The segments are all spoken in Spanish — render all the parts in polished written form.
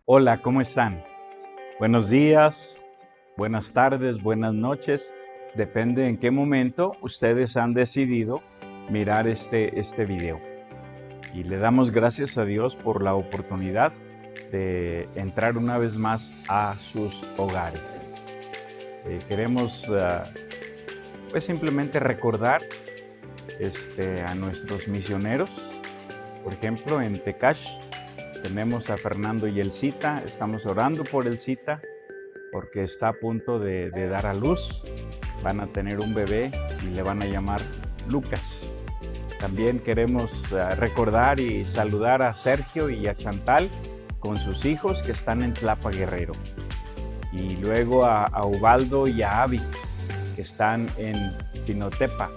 Hola, ¿cómo están? Buenos días, buenas tardes, buenas noches. Depende en qué momento ustedes han decidido mirar este video. Y le damos gracias a Dios por la oportunidad de entrar una vez más a sus hogares. Queremos pues simplemente recordar a nuestros misioneros. Por ejemplo, en Tecash tenemos a Fernando y Elcita. Estamos orando por Elcita porque está a punto de dar a luz. Van a tener un bebé y le van a llamar Lucas. También queremos recordar y saludar a Sergio y a Chantal con sus hijos que están en Tlapa Guerrero. Y luego a Ubaldo y a Avi que están en Pinotepa,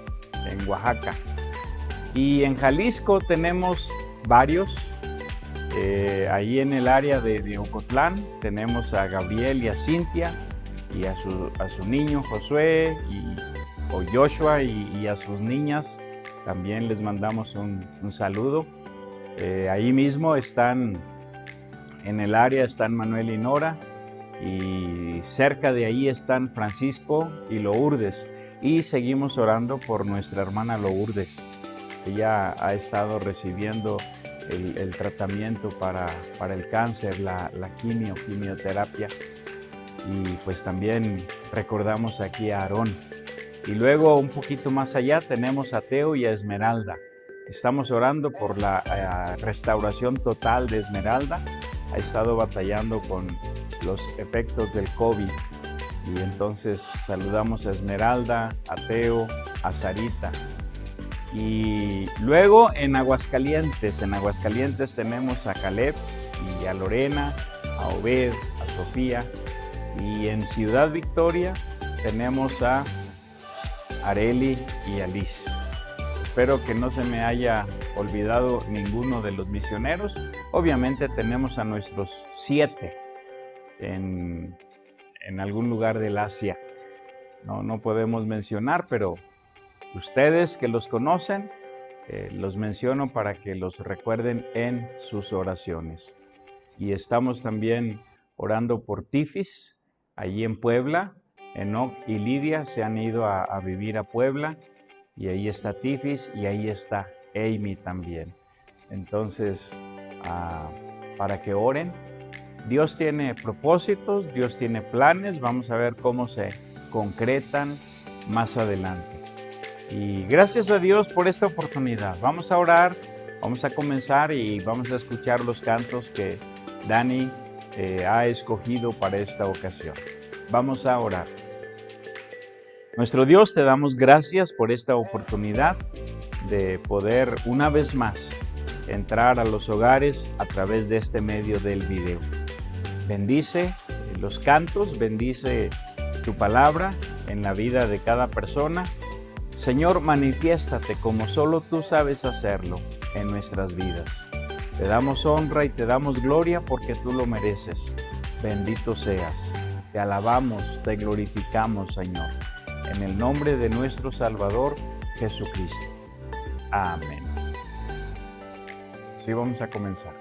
en Oaxaca. Y en Jalisco tenemos varios. Ahí en el área de Ocotlán tenemos a Gabriel y a Cintia y a su niño Josué o Joshua y a sus niñas. También les mandamos un saludo. Ahí mismo están, en el área están Manuel y Nora, y cerca de ahí están Francisco y Lourdes. Y seguimos orando por nuestra hermana Lourdes. Ella ha estado recibiendo el tratamiento para el cáncer, la quimioterapia. Y pues también recordamos aquí a Aarón. Y luego un poquito más allá tenemos a Teo y a Esmeralda. Estamos orando por la restauración total de Esmeralda. Ha estado batallando con los efectos del COVID. Y entonces saludamos a Esmeralda, a Teo, a Sarita. Y luego en Aguascalientes tenemos a Caleb y a Lorena, a Obed, a Sofía. Y en Ciudad Victoria tenemos a Areli y a Liz. Espero que no se me haya olvidado ninguno de los misioneros. Obviamente tenemos a nuestros 7 en algún lugar del Asia. No podemos mencionar, pero ustedes que los conocen, los menciono para que los recuerden en sus oraciones. Y estamos también orando por Tifis, allí en Puebla. Enoch y Lidia se han ido a vivir a Puebla, y ahí está Tifis y ahí está Amy también. Entonces, para que oren. Dios tiene propósitos, Dios tiene planes. Vamos a ver cómo se concretan más adelante. Y gracias a Dios por esta oportunidad. Vamos a orar, vamos a comenzar y vamos a escuchar los cantos que Dani ha escogido para esta ocasión. Vamos a orar. Nuestro Dios, te damos gracias por esta oportunidad de poder una vez más entrar a los hogares a través de este medio del video. Bendice los cantos, bendice tu palabra en la vida de cada persona. Señor, manifiéstate como solo tú sabes hacerlo en nuestras vidas. Te damos honra y te damos gloria porque tú lo mereces. Bendito seas. Te alabamos, te glorificamos, Señor. En el nombre de nuestro Salvador, Jesucristo. Amén. Así vamos a comenzar.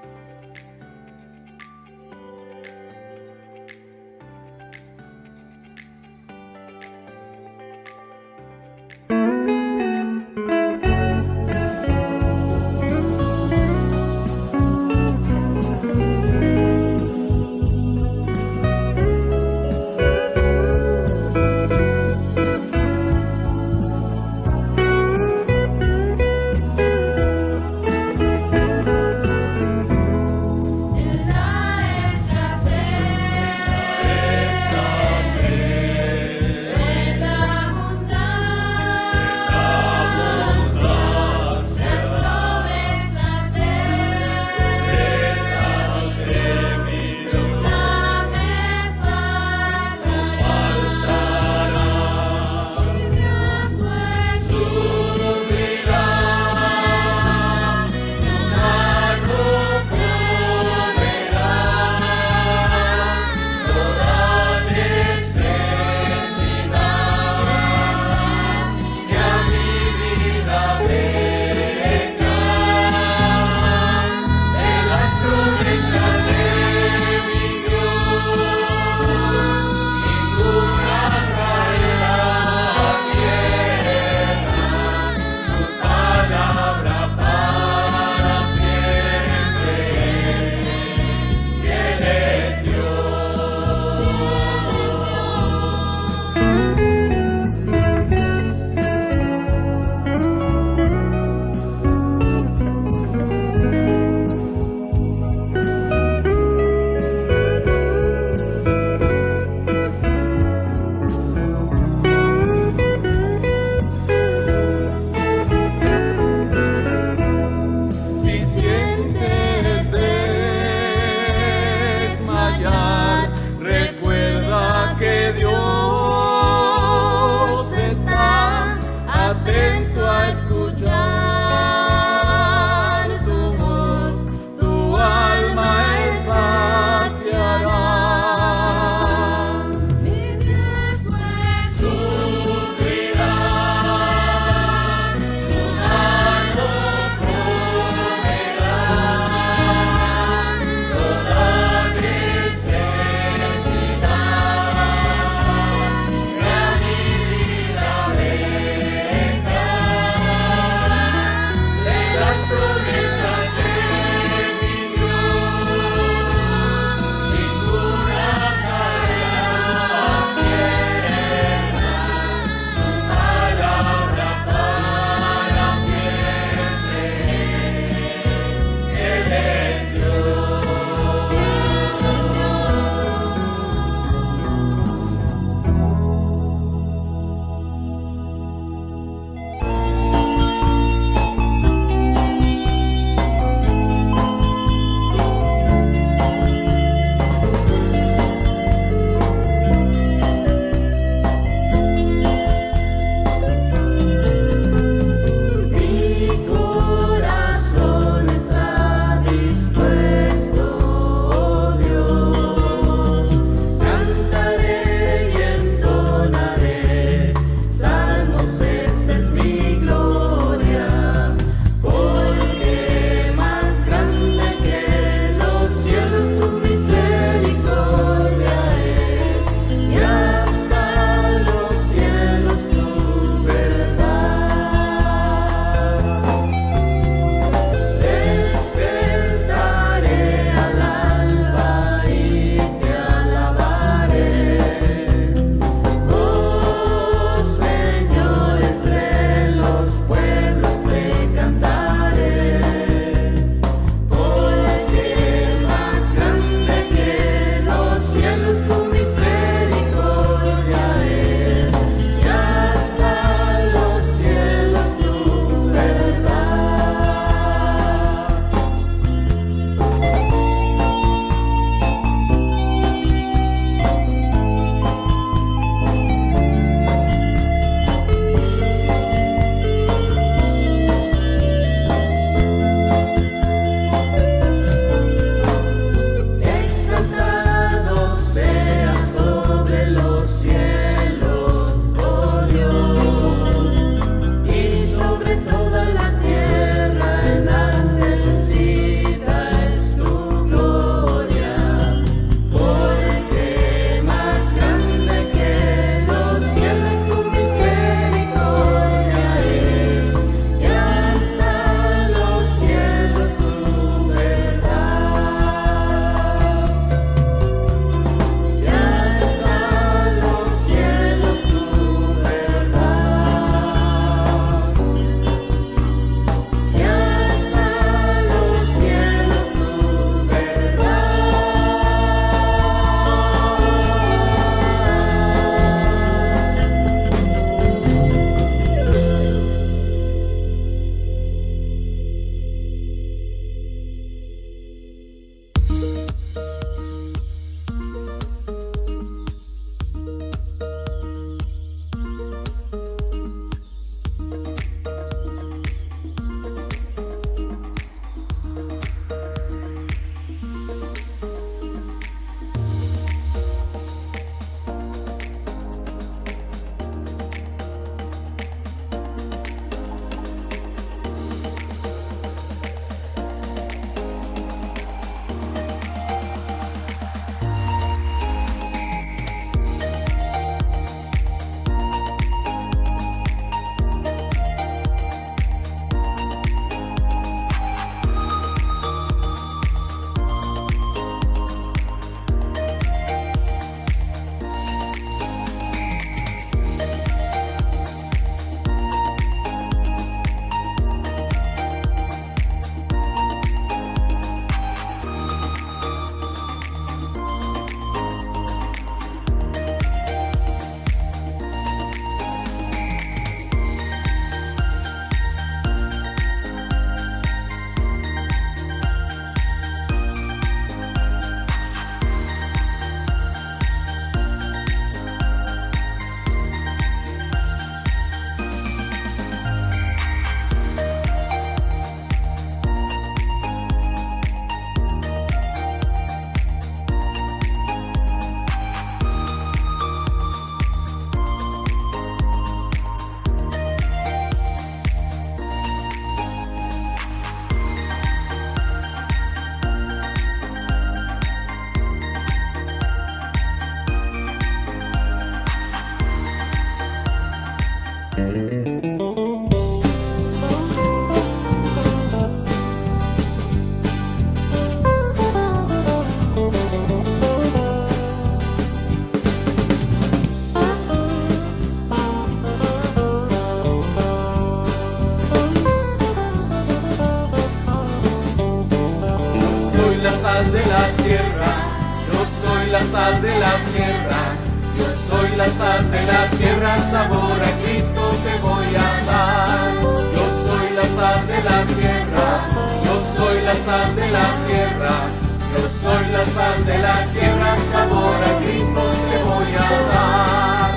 De la tierra, yo soy la sal de la tierra, yo soy la sal de la tierra, sabor a Cristo te voy a dar. Yo soy la sal de la tierra, yo soy la sal de la tierra, yo soy la sal de la tierra, sabor a Cristo te voy a dar.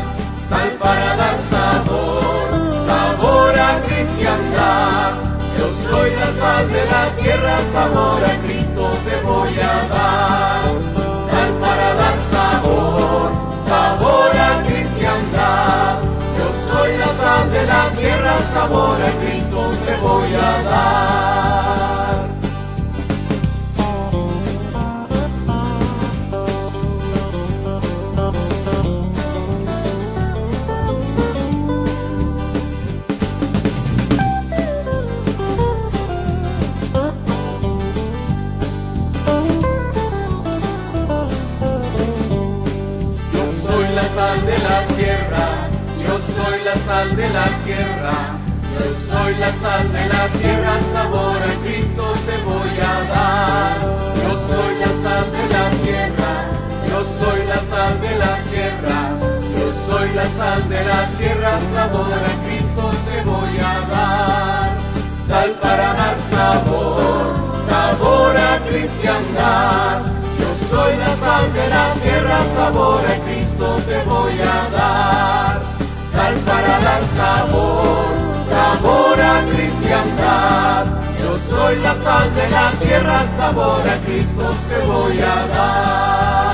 Sal para dar sabor, sabor a cristiandad. Yo soy la sal de la tierra, sabor a Cristo te voy a dar. Sal para dar sabor, sabor a cristiandad. Yo soy la sal de la tierra, sabor a Cristo te voy a dar. Sal de la tierra, yo soy la sal de la tierra, yo soy la sal de la tierra, sabor a Cristo te voy a dar. Yo soy la sal de la tierra, yo soy la sal de la tierra, yo soy la sal de la tierra, sabor a Cristo te voy a dar. Sal para dar sabor, sabor a cristiandad. Yo soy la sal de la tierra, sabor a Cristo te voy a dar. Sal para dar sabor, sabor a cristiandad. Yo soy la sal de la tierra, sabor a Cristo te voy a dar.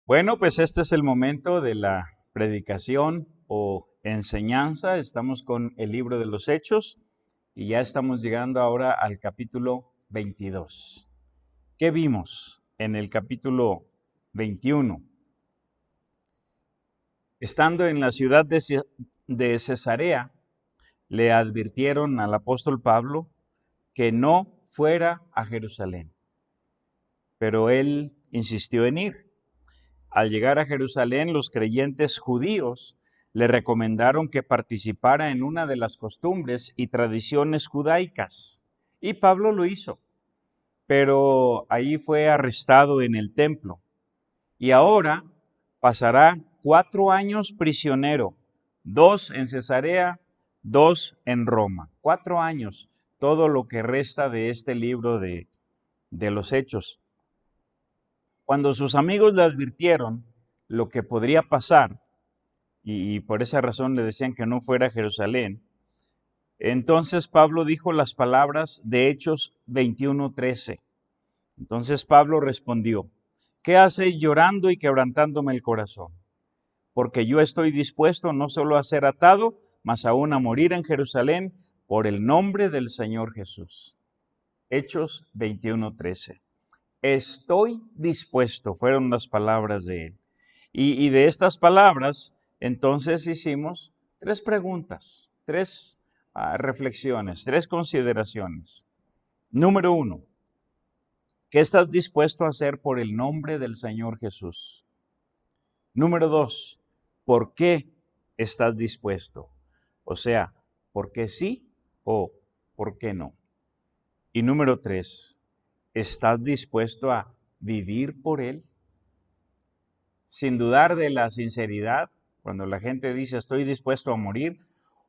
Bueno, pues este es el momento de la predicación o enseñanza. Estamos con el libro de los Hechos y ya estamos llegando ahora al capítulo 22. ¿Qué vimos en el capítulo 21? Estando en la ciudad de Cesarea, le advirtieron al apóstol Pablo que no fuera a Jerusalén, pero él insistió en ir. Al llegar a Jerusalén, los creyentes judíos le recomendaron que participara en una de las costumbres y tradiciones judaicas. Y Pablo lo hizo, pero ahí fue arrestado en el templo. Y ahora pasará 4 años prisionero, 2 en Cesarea, 2 en Roma. 4 años, todo lo que resta de este libro de los Hechos. Cuando sus amigos le advirtieron lo que podría pasar, y por esa razón le decían que no fuera a Jerusalén, entonces Pablo dijo las palabras de Hechos 21:13. Entonces Pablo respondió: ¿qué hacéis llorando y quebrantándome el corazón? Porque yo estoy dispuesto no solo a ser atado, mas aún a morir en Jerusalén por el nombre del Señor Jesús. Hechos 21:13. Estoy dispuesto, fueron las palabras de él. Y de estas palabras, entonces hicimos 3 preguntas, 3 reflexiones, 3 consideraciones. Número 1, ¿qué estás dispuesto a hacer por el nombre del Señor Jesús? Número 2, ¿por qué estás dispuesto? O sea, ¿por qué sí o por qué no? Y número 3, ¿estás dispuesto a vivir por Él? Sin dudar de la sinceridad, cuando la gente dice estoy dispuesto a morir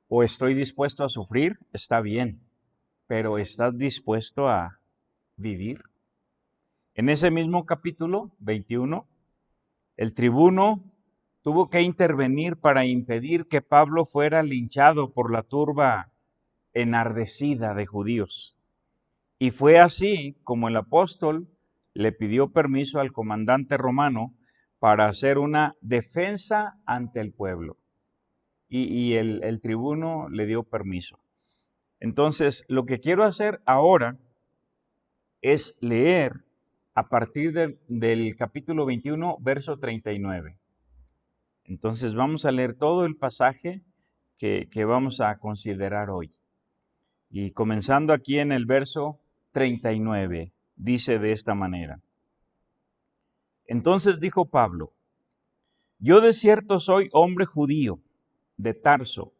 o estoy dispuesto a sufrir, está bien, pero ¿estás dispuesto a vivir? En ese mismo capítulo 21, el tribuno tuvo que intervenir para impedir que Pablo fuera linchado por la turba enardecida de judíos. Y fue así como el apóstol le pidió permiso al comandante romano para hacer una defensa ante el pueblo. Y el tribuno le dio permiso. Entonces, lo que quiero hacer ahora es leer a partir del capítulo 21, verso 39. Entonces, vamos a leer todo el pasaje que vamos a considerar hoy. Y comenzando aquí en el verso 39, dice de esta manera. Entonces dijo Pablo: yo de cierto soy hombre judío, de Tarso,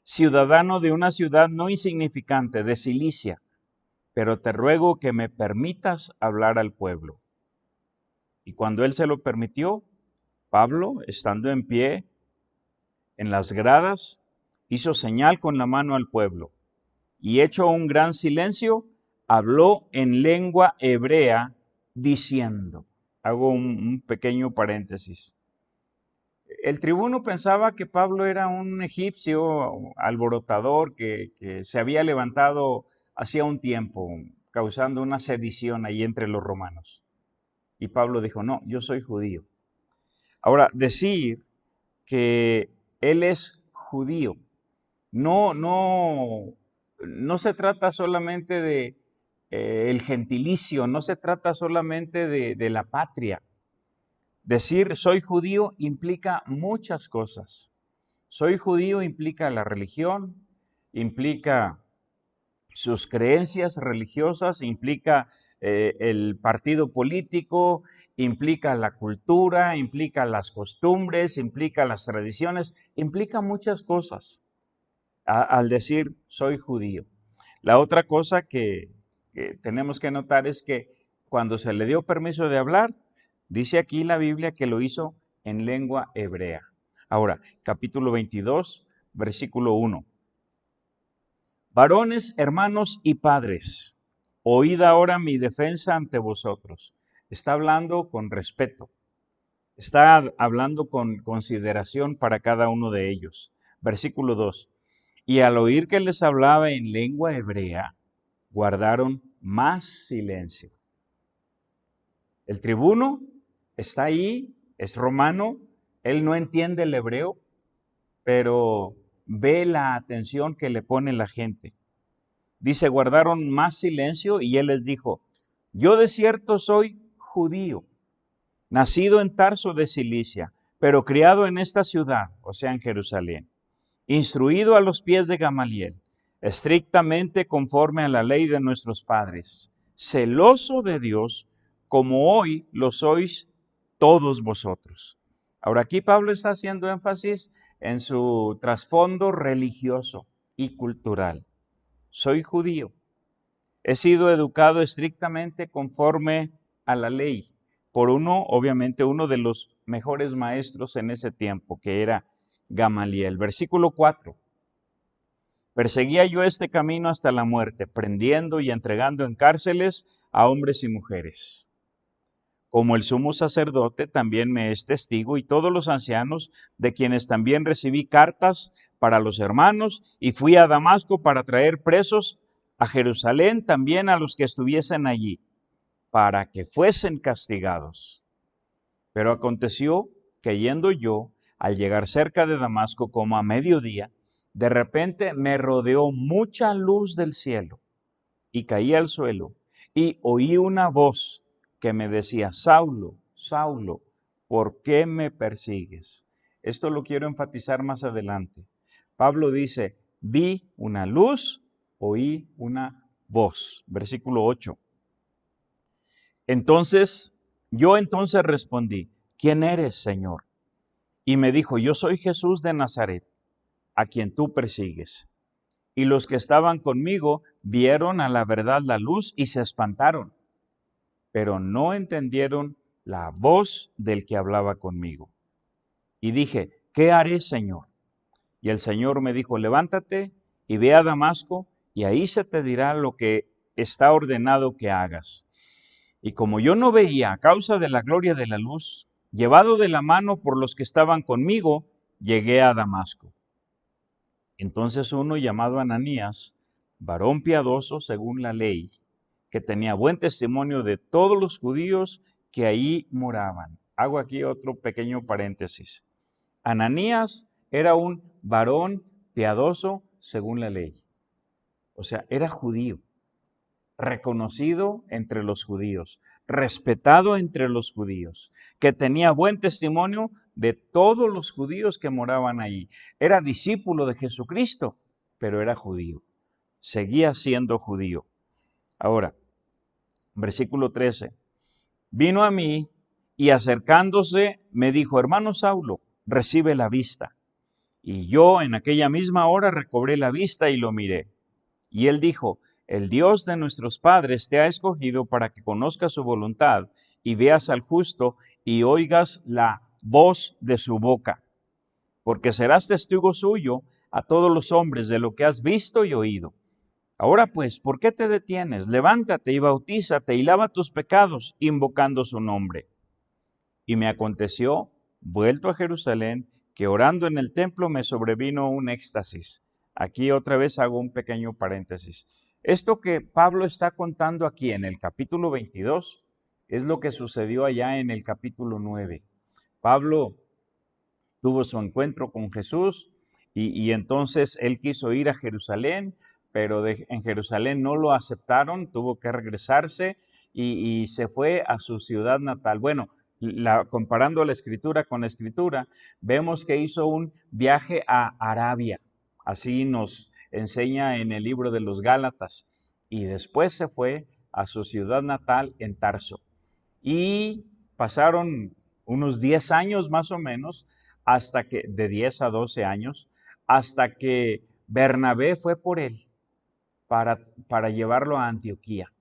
ciudadano de una ciudad no insignificante, de Cilicia, pero te ruego que me permitas hablar al pueblo. Y cuando él se lo permitió, Pablo, estando en pie en las gradas, hizo señal con la mano al pueblo, y hecho un gran silencio, habló en lengua hebrea, diciendo, hago un pequeño paréntesis. El tribuno pensaba que Pablo era un egipcio alborotador que se había levantado hacía un tiempo, causando una sedición ahí entre los romanos. Y Pablo dijo, no, yo soy judío. Ahora, decir que él es judío, no se trata solamente de el gentilicio, no se trata solamente de la patria. Decir soy judío implica muchas cosas. Soy judío implica la religión, implica sus creencias religiosas, implica el partido político, implica la cultura, implica las costumbres, implica las tradiciones, implica muchas cosas al decir soy judío. La otra cosa que tenemos que notar es que cuando se le dio permiso de hablar, dice aquí la Biblia que lo hizo en lengua hebrea. Ahora, capítulo 22, versículo 1. Varones, hermanos y padres, oíd ahora mi defensa ante vosotros. Está hablando con respeto. Está hablando con consideración para cada uno de ellos. Versículo 2. Y al oír que les hablaba en lengua hebrea, guardaron más silencio. El tribuno está ahí, es romano, él no entiende el hebreo, pero ve la atención que le pone la gente. Dice, guardaron más silencio y él les dijo, yo de cierto soy judío, nacido en Tarso de Cilicia, pero criado en esta ciudad, o sea, en Jerusalén, instruido a los pies de Gamaliel, estrictamente conforme a la ley de nuestros padres, celoso de Dios, como hoy lo sois todos vosotros. Ahora aquí Pablo está haciendo énfasis en su trasfondo religioso y cultural. Soy judío. He sido educado estrictamente conforme a la ley por obviamente uno de los mejores maestros en ese tiempo, que era Gamaliel. Versículo 4. Perseguía yo este camino hasta la muerte, prendiendo y entregando en cárceles a hombres y mujeres. Como el sumo sacerdote también me es testigo y todos los ancianos, de quienes también recibí cartas para los hermanos, y fui a Damasco para traer presos a Jerusalén también a los que estuviesen allí, para que fuesen castigados. Pero aconteció que yendo yo, al llegar cerca de Damasco como a mediodía, de repente me rodeó mucha luz del cielo y caí al suelo y oí una voz que me decía, Saulo, Saulo, ¿por qué me persigues? Esto lo quiero enfatizar más adelante. Pablo dice, vi una luz, oí una voz. Versículo 8. Yo entonces respondí, ¿quién eres, Señor? Y me dijo, yo soy Jesús de Nazaret, a quien tú persigues. Y los que estaban conmigo vieron a la verdad la luz y se espantaron, pero no entendieron la voz del que hablaba conmigo. Y dije, ¿qué haré, Señor? Y el Señor me dijo, levántate y ve a Damasco, y ahí se te dirá lo que está ordenado que hagas. Y como yo no veía a causa de la gloria de la luz, llevado de la mano por los que estaban conmigo, llegué a Damasco. Entonces uno llamado Ananías, varón piadoso según la ley, que tenía buen testimonio de todos los judíos que ahí moraban. Hago aquí otro pequeño paréntesis. Ananías era un varón piadoso según la ley. O sea, era judío, reconocido entre los judíos, respetado entre los judíos, que tenía buen testimonio de todos los judíos que moraban allí. Era discípulo de Jesucristo, pero era judío. Seguía siendo judío. Ahora, versículo 13. Vino a mí y acercándose me dijo: hermano Saulo, recibe la vista. Y yo en aquella misma hora recobré la vista y lo miré. Y él dijo: el Dios de nuestros padres te ha escogido para que conozcas su voluntad y veas al justo y oigas la voz de su boca, porque serás testigo suyo a todos los hombres de lo que has visto y oído. Ahora pues, ¿por qué te detienes? Levántate y bautízate y lava tus pecados, invocando su nombre. Y me aconteció, vuelto a Jerusalén, que orando en el templo me sobrevino un éxtasis. Aquí otra vez hago un pequeño paréntesis. Esto que Pablo está contando aquí en el capítulo 22 es lo que sucedió allá en el capítulo 9. Pablo tuvo su encuentro con Jesús y entonces él quiso ir a Jerusalén, pero en Jerusalén no lo aceptaron, tuvo que regresarse y se fue a su ciudad natal. Bueno, comparando la escritura con la escritura, vemos que hizo un viaje a Arabia, así nos enseña en el libro de los Gálatas, y después se fue a su ciudad natal en Tarso. Y pasaron unos 10 años más o menos, de 10 a 12 años, hasta que Bernabé fue por él para llevarlo a Antioquía,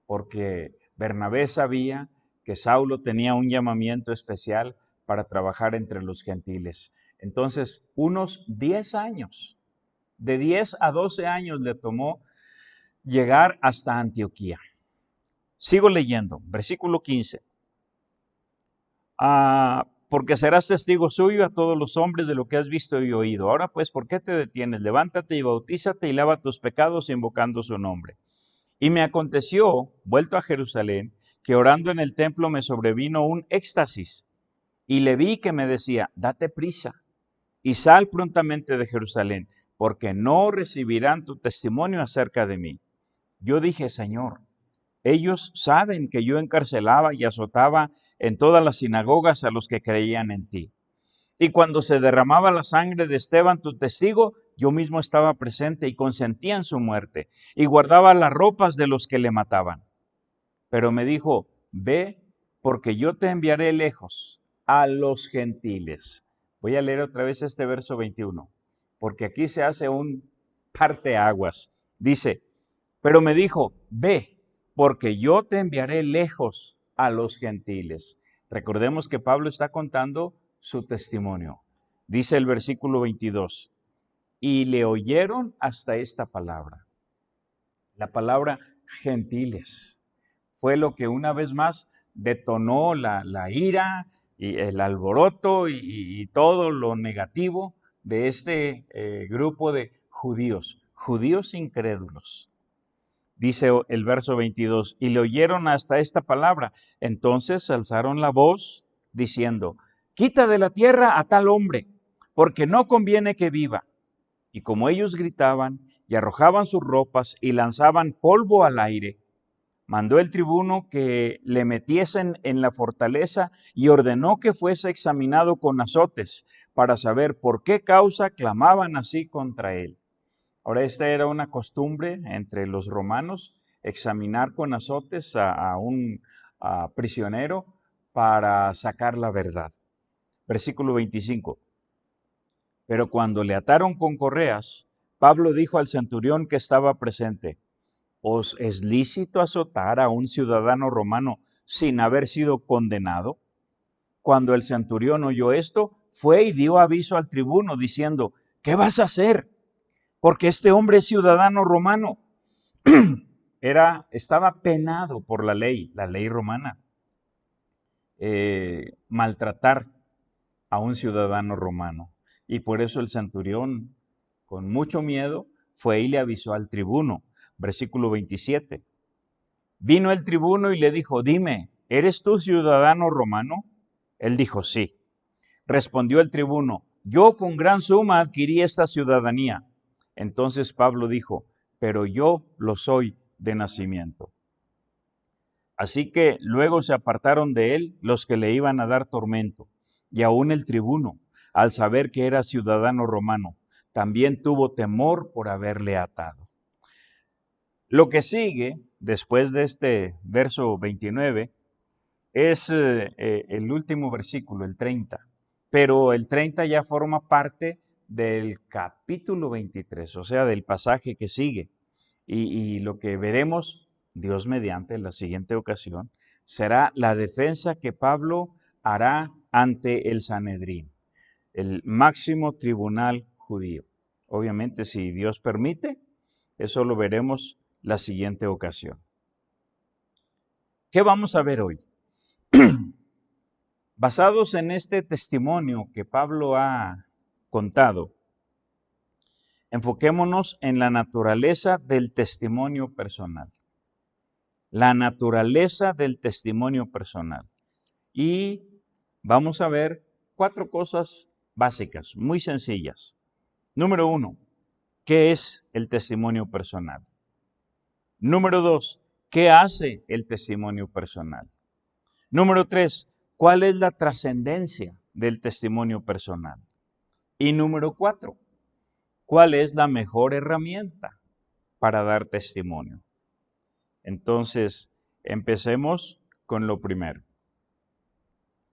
porque Bernabé sabía que Saulo tenía un llamamiento especial para trabajar entre los gentiles. Entonces, unos 10 años, de 10 a 12 años le tomó llegar hasta Antioquía. Sigo leyendo, versículo 15. Porque serás testigo suyo a todos los hombres de lo que has visto y oído. Ahora pues, ¿por qué te detienes? Levántate y bautízate y lava tus pecados invocando su nombre. Y me aconteció, vuelto a Jerusalén, que orando en el templo me sobrevino un éxtasis, y le vi que me decía: date prisa y sal prontamente de Jerusalén, porque no recibirán tu testimonio acerca de mí. Yo dije: Señor, ellos saben que yo encarcelaba y azotaba en todas las sinagogas a los que creían en ti. Y cuando se derramaba la sangre de Esteban, tu testigo, yo mismo estaba presente y consentía en su muerte, y guardaba las ropas de los que le mataban. Pero me dijo: ve, porque yo te enviaré lejos a los gentiles. Voy a leer otra vez este verso 21, porque aquí se hace un parteaguas. Dice: pero me dijo: ve, porque yo te enviaré lejos a los gentiles. Recordemos que Pablo está contando su testimonio. Dice el versículo 22, y le oyeron hasta esta palabra. La palabra gentiles fue lo que una vez más detonó la ira y el alboroto y todo lo negativo de este grupo de judíos incrédulos. Dice el verso 22, y le oyeron hasta esta palabra. Entonces alzaron la voz diciendo: quita de la tierra a tal hombre, porque no conviene que viva. Y como ellos gritaban y arrojaban sus ropas y lanzaban polvo al aire, mandó el tribuno que le metiesen en la fortaleza y ordenó que fuese examinado con azotes para saber por qué causa clamaban así contra él. Ahora, esta era una costumbre entre los romanos, examinar con azotes a un prisionero para sacar la verdad. Versículo 25. Pero cuando le ataron con correas, Pablo dijo al centurión que estaba presente: ¿os es lícito azotar a un ciudadano romano sin haber sido condenado? Cuando el centurión oyó esto, fue y dio aviso al tribuno diciendo: ¿qué vas a hacer? Porque este hombre es ciudadano romano. Estaba penado por la ley romana, maltratar a un ciudadano romano. Y por eso el centurión, con mucho miedo, fue y le avisó al tribuno. Versículo 27. Vino el tribuno y le dijo: dime, ¿eres tú ciudadano romano? Él dijo: sí. Respondió el tribuno: yo con gran suma adquirí esta ciudadanía. Entonces Pablo dijo: pero yo lo soy de nacimiento. Así que luego se apartaron de él los que le iban a dar tormento, y aún el tribuno, al saber que era ciudadano romano, también tuvo temor por haberle atado. Lo que sigue, después de este verso 29, es el último versículo, el 30. Pero el 30 ya forma parte del capítulo 23, o sea, del pasaje que sigue. Y lo que veremos, Dios mediante, en la siguiente ocasión, será la defensa que Pablo hará ante el Sanedrín, el máximo tribunal judío. Obviamente, si Dios permite, eso lo veremos la siguiente ocasión. ¿Qué vamos a ver hoy? Basados en este testimonio que Pablo ha contado, enfoquémonos en la naturaleza del testimonio personal. La naturaleza del testimonio personal. Y vamos a ver 4 cosas básicas, muy sencillas. Número 1, ¿qué es el testimonio personal? Número 2, ¿qué hace el testimonio personal? Número 3, ¿cuál es la trascendencia del testimonio personal? Y número 4, ¿cuál es la mejor herramienta para dar testimonio? Entonces, empecemos con lo primero.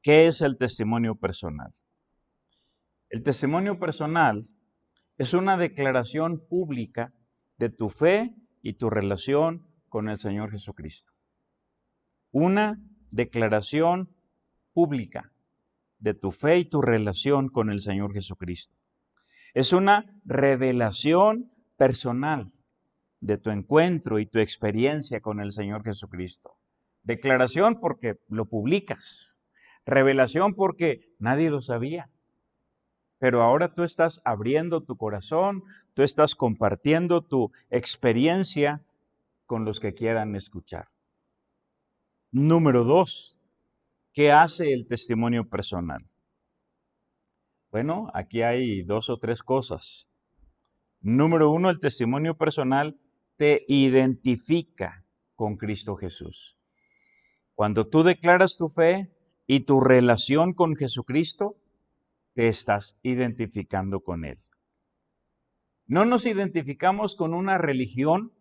¿Qué es el testimonio personal? El testimonio personal es una declaración pública de tu fe y tu relación con el Señor Jesucristo. Una declaración pública de tu fe y tu relación con el Señor Jesucristo. Es una revelación personal de tu encuentro y tu experiencia con el Señor Jesucristo. Declaración porque lo publicas. Revelación porque nadie lo sabía. Pero ahora tú estás abriendo tu corazón, tú estás compartiendo tu experiencia con los que quieran escuchar. Número 2, ¿qué hace el testimonio personal? Bueno, aquí hay 2 o 3 cosas. Número 1, el testimonio personal te identifica con Cristo Jesús. Cuando tú declaras tu fe y tu relación con Jesucristo, te estás identificando con Él. No nos identificamos con una religión,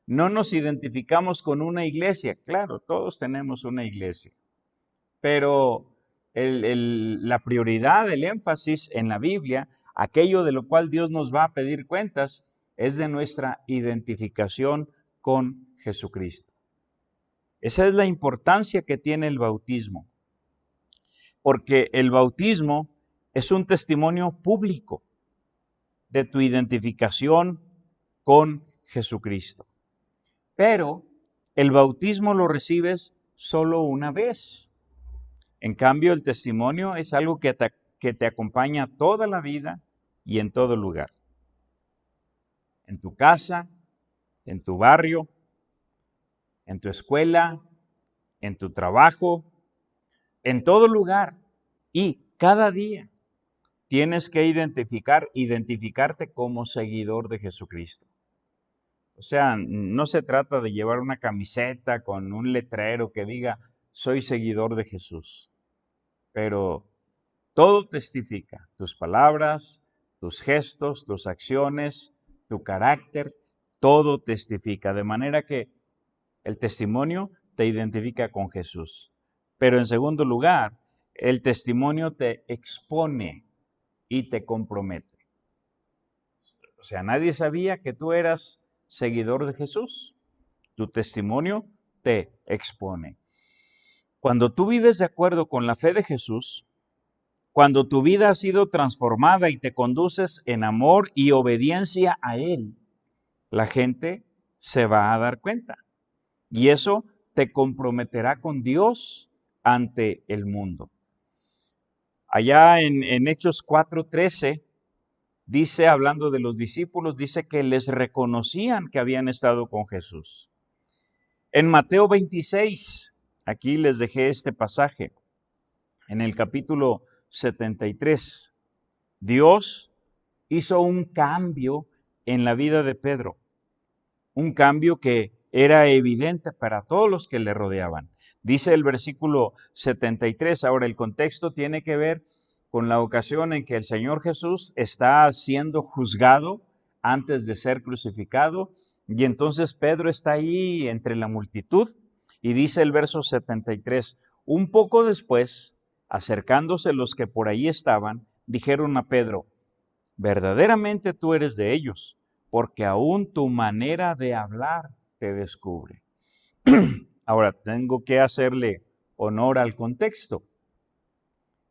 no nos identificamos con una iglesia. Claro, todos tenemos una iglesia, pero la prioridad, el énfasis en la Biblia, aquello de lo cual Dios nos va a pedir cuentas, es de nuestra identificación con Jesucristo. Esa es la importancia que tiene el bautismo, porque el bautismo es un testimonio público de tu identificación con Jesucristo. Pero el bautismo lo recibes solo una vez. En cambio, el testimonio es algo que te acompaña toda la vida y en todo lugar. En tu casa, en tu barrio, en tu escuela, en tu trabajo, en todo lugar y cada día tienes que identificarte como seguidor de Jesucristo. O sea, no se trata de llevar una camiseta con un letrero que diga, soy seguidor de Jesús. Pero todo testifica, tus palabras, tus gestos, tus acciones, tu carácter, todo testifica. De manera que el testimonio te identifica con Jesús. Pero en segundo lugar, el testimonio te expone y te compromete. O sea, nadie sabía que tú eras seguidor de Jesús. Tu testimonio te expone. Cuando tú vives de acuerdo con la fe de Jesús, cuando tu vida ha sido transformada y te conduces en amor y obediencia a Él, la gente se va a dar cuenta. Y eso te comprometerá con Dios ante el mundo. Allá en Hechos 4:13, dice, hablando de los discípulos, dice que les reconocían que habían estado con Jesús. En Mateo 26, aquí les dejé este pasaje, en el capítulo 73, Dios hizo un cambio en la vida de Pedro. un cambio que era evidente para todos los que le rodeaban. Dice el versículo 73, ahora el contexto tiene que ver con la ocasión en que el Señor Jesús está siendo juzgado antes de ser crucificado, y entonces Pedro está ahí entre la multitud, y dice el verso 73, un poco después, acercándose los que por ahí estaban, dijeron a Pedro, verdaderamente tú eres de ellos, porque aún tu manera de hablar te descubre. Ahora, tengo que hacerle honor al contexto.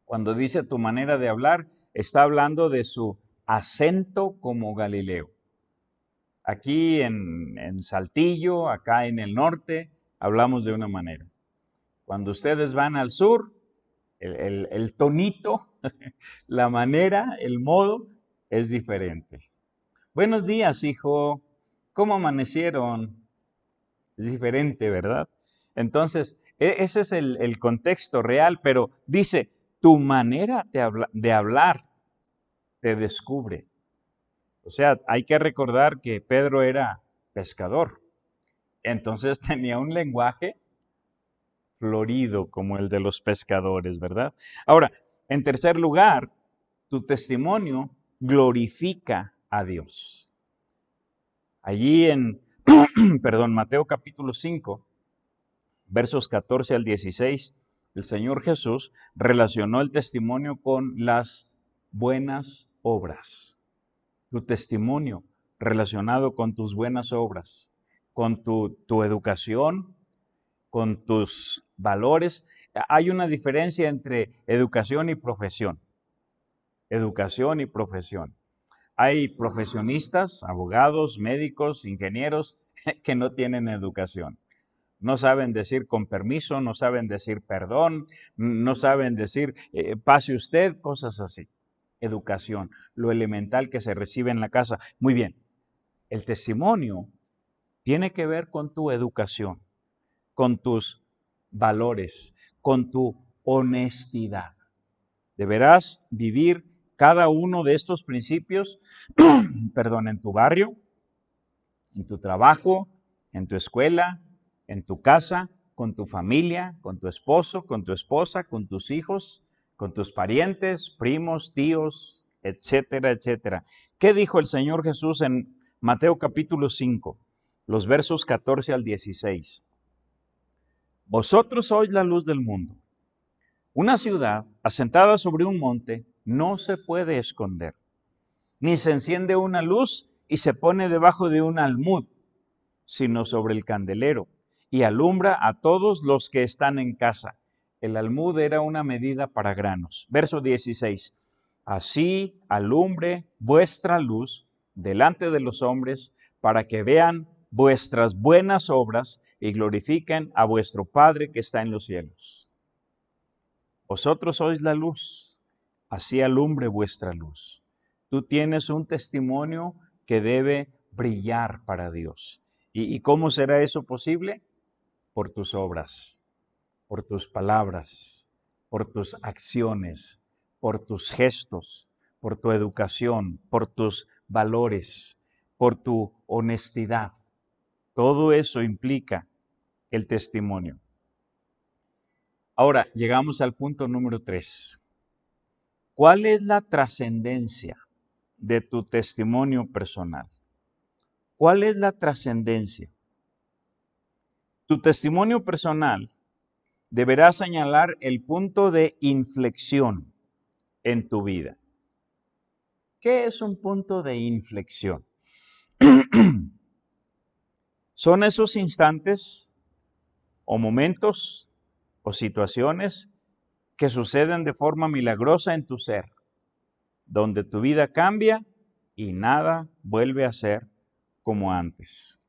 Cuando dice tu manera de hablar, está hablando de su acento como Galileo. Aquí en Saltillo, acá en el norte, hablamos de una manera. Cuando ustedes van al sur, el tonito, la manera, el modo es diferente. Buenos días, hijo. ¿Cómo amanecieron? Es diferente, ¿verdad? Entonces, ese es el contexto real, pero dice, tu manera de hablar te descubre. O sea, hay que recordar que Pedro era pescador. Entonces tenía un lenguaje florido como el de los pescadores, ¿verdad? Ahora, en tercer lugar, tu testimonio glorifica a Dios. Allí en, Mateo capítulo 5, versos 14 al 16, el Señor Jesús relacionó el testimonio con las buenas obras. Tu testimonio relacionado con tus buenas obras, con tu educación, con tus valores. Hay una diferencia entre educación y profesión. Educación y profesión. Hay profesionistas, abogados, médicos, ingenieros que no tienen educación. No saben decir con permiso, no saben decir perdón, no saben decir pase usted, cosas así. Educación, lo elemental que se recibe en la casa. Muy bien, el testimonio tiene que ver con tu educación, con tus valores, con tu honestidad. Deberás vivir cada uno de estos principios, en tu barrio, en tu trabajo, en tu escuela, en tu casa, con tu familia, con tu esposo, con tu esposa, con tus hijos, con tus parientes, primos, tíos, etcétera, etcétera. ¿Qué dijo el Señor Jesús en Mateo capítulo 5, los versos 14 al 16? Vosotros sois la luz del mundo. Una ciudad asentada sobre un monte no se puede esconder, ni se enciende una luz y se pone debajo de un almud, sino sobre el candelero, y alumbra a todos los que están en casa. El almud era una medida para granos. Verso 16. Así alumbre vuestra luz delante de los hombres, para que vean vuestras buenas obras y glorifiquen a vuestro Padre que está en los cielos. Vosotros sois la luz, así alumbre vuestra luz. Tú tienes un testimonio que debe brillar para Dios. ¿Y cómo será eso posible? Por tus obras, por tus palabras, por tus acciones, por tus gestos, por tu educación, por tus valores, por tu honestidad. Todo eso implica el testimonio. Ahora, llegamos al punto número 3. ¿Cuál es la trascendencia de tu testimonio personal? ¿Cuál es la trascendencia? Tu testimonio personal deberá señalar el punto de inflexión en tu vida. ¿Qué es un punto de inflexión? Son esos instantes o momentos o situaciones que suceden de forma milagrosa en tu ser, donde tu vida cambia y nada vuelve a ser como antes.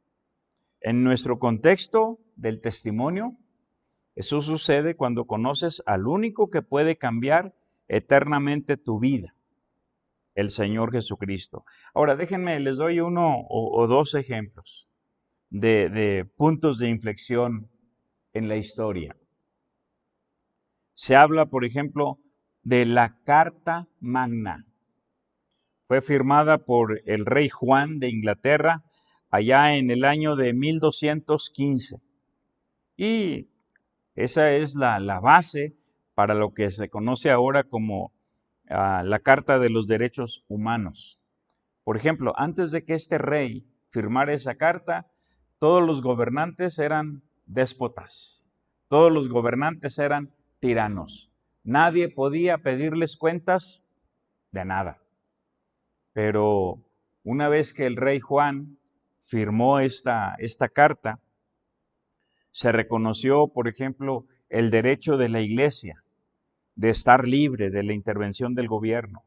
En nuestro contexto del testimonio, eso sucede cuando conoces al único que puede cambiar eternamente tu vida, el Señor Jesucristo. Ahora, déjenme, les doy uno o dos ejemplos de puntos de inflexión en la historia. Se habla, por ejemplo, de la Carta Magna. Fue firmada por el rey Juan de Inglaterra allá en el año de 1215. Y esa es la base para lo que se conoce ahora como la Carta de los Derechos Humanos. Por ejemplo, antes de que este rey firmara esa carta, todos los gobernantes eran déspotas, todos los gobernantes eran tiranos. Nadie podía pedirles cuentas de nada. Pero una vez que el rey Juan firmó esta carta, se reconoció, por ejemplo, el derecho de la iglesia de estar libre de la intervención del gobierno.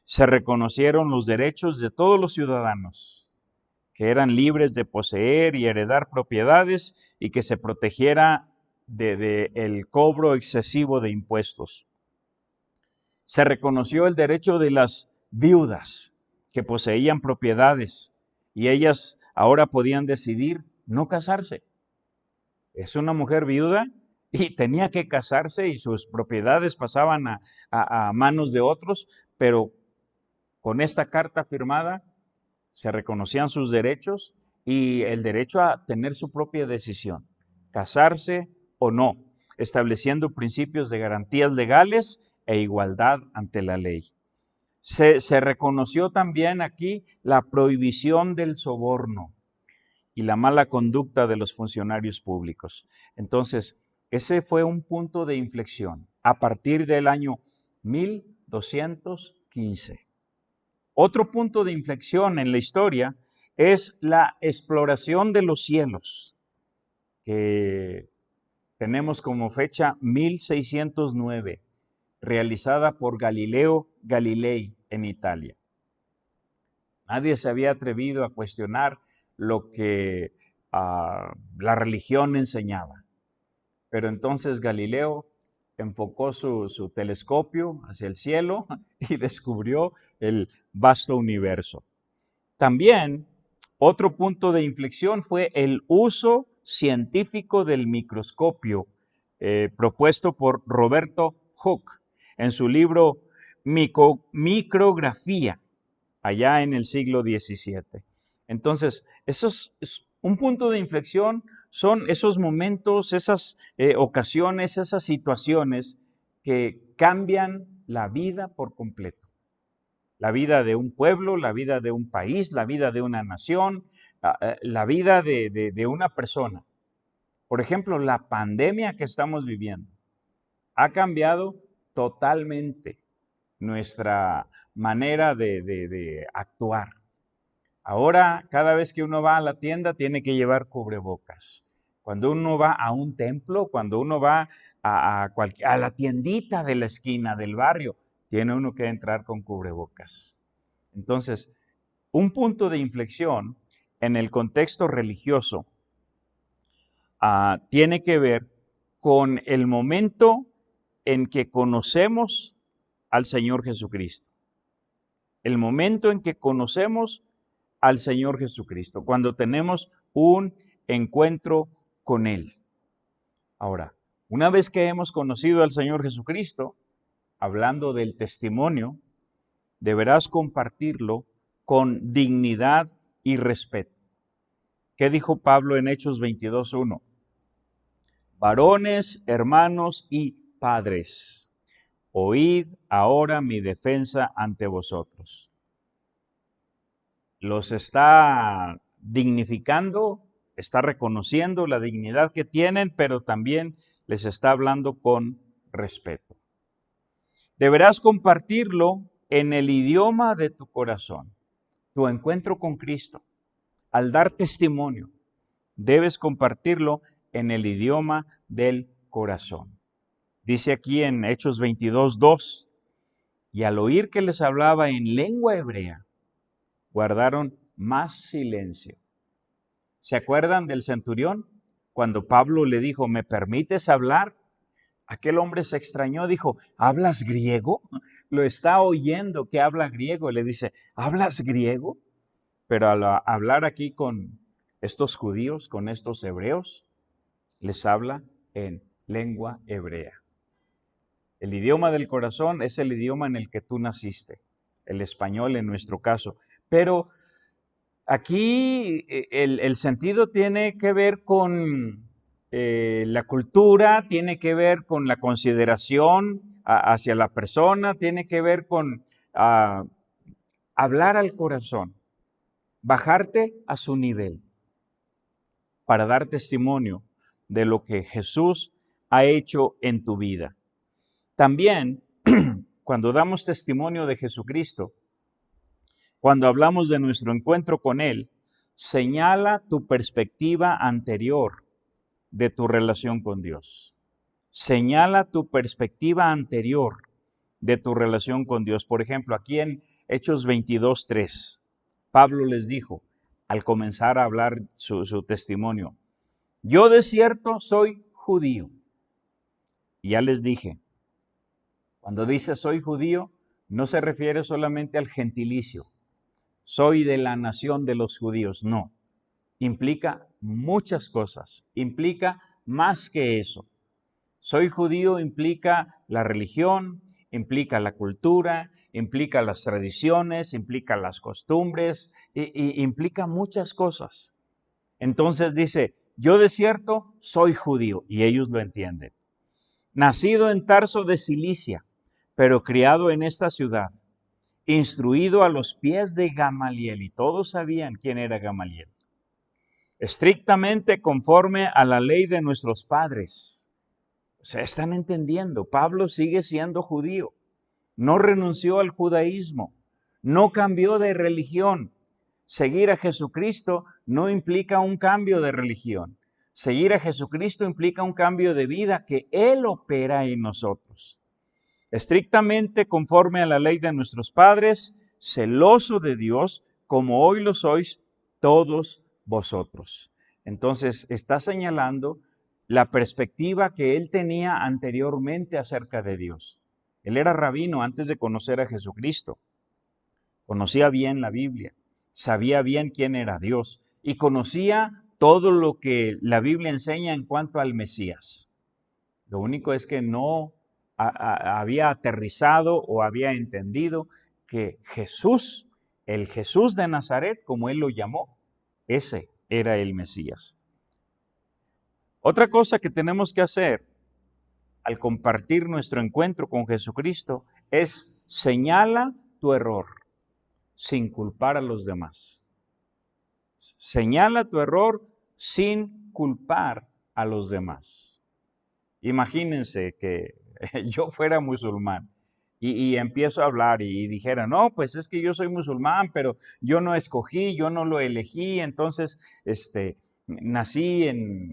Se reconocieron los derechos de todos los ciudadanos, que eran libres de poseer y heredar propiedades y que se protegiera del cobro excesivo de impuestos. Se reconoció el derecho de las viudas que poseían propiedades y ellas ahora podían decidir no casarse. Es una mujer viuda y tenía que casarse y sus propiedades pasaban a manos de otros, pero con esta carta firmada se reconocían sus derechos y el derecho a tener su propia decisión, casarse o no, estableciendo principios de garantías legales e igualdad ante la ley. Se reconoció también aquí la prohibición del soborno y la mala conducta de los funcionarios públicos. Entonces, ese fue un punto de inflexión a partir del año 1215. Otro punto de inflexión en la historia es la exploración de los cielos, que tenemos como fecha 1609, realizada por Galileo Galilei en Italia. Nadie se había atrevido a cuestionar lo que la religión enseñaba. Pero entonces Galileo enfocó su telescopio hacia el cielo y descubrió el vasto universo. También otro punto de inflexión fue el uso científico del microscopio propuesto por Roberto Hooke en su libro Micrografía, allá en el siglo XVII. Entonces, eso es un punto de inflexión, son esos momentos, esas ocasiones, esas situaciones que cambian la vida por completo. La vida de un pueblo, la vida de un país, la vida de una nación, la vida de una persona. Por ejemplo, la pandemia que estamos viviendo ha cambiado totalmente nuestra manera de actuar. Ahora, cada vez que uno va a la tienda, tiene que llevar cubrebocas. Cuando uno va a un templo, cuando uno va a la tiendita de la esquina del barrio, tiene uno que entrar con cubrebocas. Entonces, un punto de inflexión en el contexto religioso tiene que ver con el momento en que conocemos al Señor Jesucristo. El momento en que conocemos al Señor Jesucristo, cuando tenemos un encuentro con Él. Ahora, una vez que hemos conocido al Señor Jesucristo, hablando del testimonio, deberás compartirlo con dignidad y respeto. ¿Qué dijo Pablo en Hechos 22:1? Varones, hermanos y padres, oíd ahora mi defensa ante vosotros. Los está dignificando, está reconociendo la dignidad que tienen, pero también les está hablando con respeto. Deberás compartirlo en el idioma de tu corazón. Tu encuentro con Cristo, al dar testimonio, debes compartirlo en el idioma del corazón. Dice aquí en Hechos 22:2, y al oír que les hablaba en lengua hebrea, guardaron más silencio. ¿Se acuerdan del centurión? Cuando Pablo le dijo, ¿me permites hablar? Aquel hombre se extrañó, dijo, ¿hablas griego? Lo está oyendo que habla griego. Le dice, ¿hablas griego? Pero al hablar aquí con estos judíos, con estos hebreos, les habla en lengua hebrea. El idioma del corazón es el idioma en el que tú naciste, el español en nuestro caso. Pero Aquí el sentido tiene que ver con la cultura, tiene que ver con la consideración hacia la persona, tiene que ver con hablar al corazón, bajarte a su nivel para dar testimonio de lo que Jesús ha hecho en tu vida. También, cuando damos testimonio de Jesucristo, cuando hablamos de nuestro encuentro con Él, señala tu perspectiva anterior de tu relación con Dios. Señala tu perspectiva anterior de tu relación con Dios. Por ejemplo, aquí en Hechos 22:3, Pablo les dijo, al comenzar a hablar su testimonio, yo de cierto soy judío. Y ya les dije, cuando dice soy judío, no se refiere solamente al gentilicio. Soy de la nación de los judíos. No, implica muchas cosas, implica más que eso. Soy judío implica la religión, implica la cultura, implica las tradiciones, implica las costumbres, y implica muchas cosas. Entonces dice, yo de cierto soy judío, y ellos lo entienden. Nacido en Tarso de Cilicia, pero criado en esta ciudad, instruido a los pies de Gamaliel, y todos sabían quién era Gamaliel, estrictamente conforme a la ley de nuestros padres. O sea, están entendiendo, Pablo sigue siendo judío, no renunció al judaísmo, no cambió de religión. Seguir a Jesucristo no implica un cambio de religión. Seguir a Jesucristo implica un cambio de vida que Él opera en nosotros. Estrictamente conforme a la ley de nuestros padres, celoso de Dios, como hoy lo sois todos vosotros. Entonces, está señalando la perspectiva que él tenía anteriormente acerca de Dios. Él era rabino antes de conocer a Jesucristo. Conocía bien la Biblia, sabía bien quién era Dios y conocía todo lo que la Biblia enseña en cuanto al Mesías. Lo único es que no había aterrizado o había entendido que Jesús, el Jesús de Nazaret, como él lo llamó, ese era el Mesías. Otra cosa que tenemos que hacer al compartir nuestro encuentro con Jesucristo es señala tu error sin culpar a los demás. Señala tu error sin culpar a los demás. Imagínense que yo fuera musulmán y empiezo a hablar y dijera, no, pues es que yo soy musulmán, pero yo no escogí, yo no lo elegí, entonces nací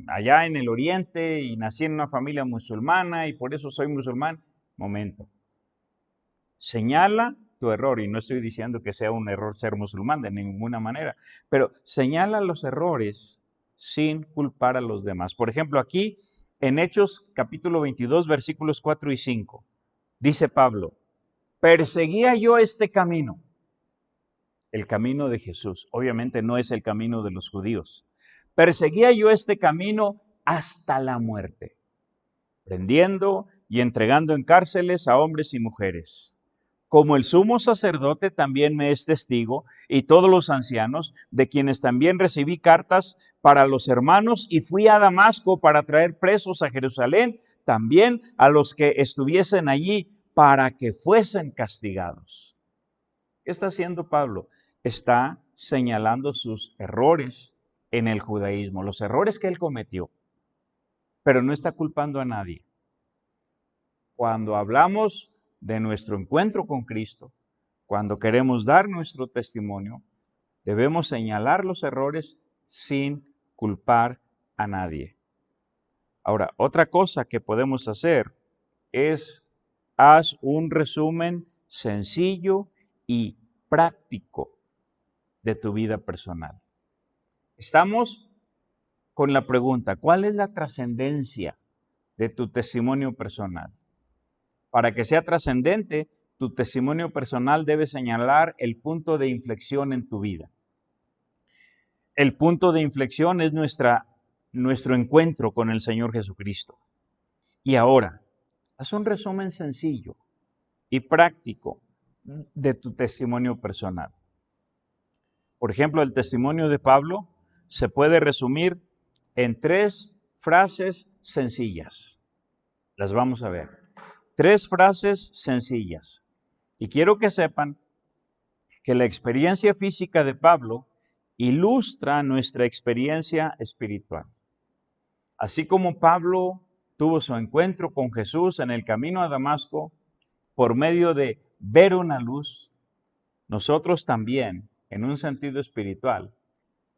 allá en el oriente y nací en una familia musulmana y por eso soy musulmán. Momento. Señala tu error, y no estoy diciendo que sea un error ser musulmán de ninguna manera, pero señala los errores sin culpar a los demás. Por ejemplo, aquí en Hechos capítulo 22, versículos 4 y 5, dice Pablo, perseguía yo este camino. El camino de Jesús, obviamente no es el camino de los judíos. Perseguía yo este camino hasta la muerte, prendiendo y entregando en cárceles a hombres y mujeres. Como el sumo sacerdote también me es testigo, y todos los ancianos, de quienes también recibí cartas para los hermanos, y fui a Damasco para traer presos a Jerusalén, también a los que estuviesen allí, para que fuesen castigados. ¿Qué está haciendo Pablo? Está señalando sus errores en el judaísmo, los errores que él cometió, pero no está culpando a nadie. Cuando hablamos de nuestro encuentro con Cristo, cuando queremos dar nuestro testimonio, debemos señalar los errores sin culpar a nadie. Ahora, otra cosa que podemos hacer es haz un resumen sencillo y práctico de tu vida personal. Estamos con la pregunta, ¿cuál es la trascendencia de tu testimonio personal? Para que sea trascendente, tu testimonio personal debe señalar el punto de inflexión en tu vida. El punto de inflexión es nuestro encuentro con el Señor Jesucristo. Y ahora, haz un resumen sencillo y práctico de tu testimonio personal. Por ejemplo, el testimonio de Pablo se puede resumir en 3 frases sencillas. Las vamos a ver. 3 frases sencillas. Y quiero que sepan que la experiencia física de Pablo ilustra nuestra experiencia espiritual. Así como Pablo tuvo su encuentro con Jesús en el camino a Damasco por medio de ver una luz, nosotros también, en un sentido espiritual,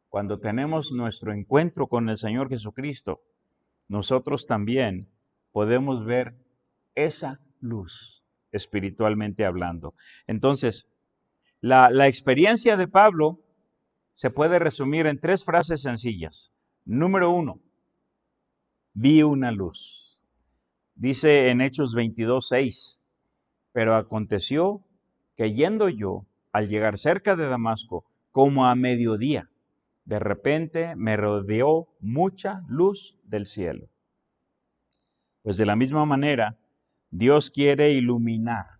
cuando tenemos nuestro encuentro con el Señor Jesucristo, nosotros también podemos ver esa luz espiritualmente hablando. Entonces, la experiencia de Pablo se puede resumir en 3 frases sencillas. Número 1, vi una luz. Dice en Hechos 22:6, pero aconteció que yendo yo, al llegar cerca de Damasco, como a mediodía, de repente me rodeó mucha luz del cielo. Pues de la misma manera, Dios quiere iluminar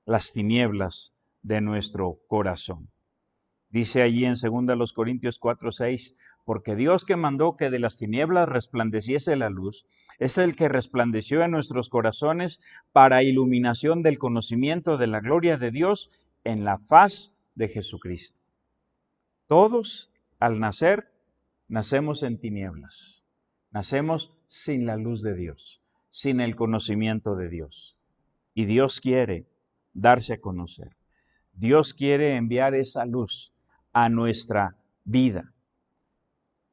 las tinieblas de nuestro corazón. Dice allí en 2 Corintios 4:6, porque Dios que mandó que de las tinieblas resplandeciese la luz, es el que resplandeció en nuestros corazones para iluminación del conocimiento de la gloria de Dios en la faz de Jesucristo. Todos, al nacer, nacemos en tinieblas. Nacemos sin la luz de Dios, sin el conocimiento de Dios. Y Dios quiere darse a conocer. Dios quiere enviar esa luz a nuestra vida.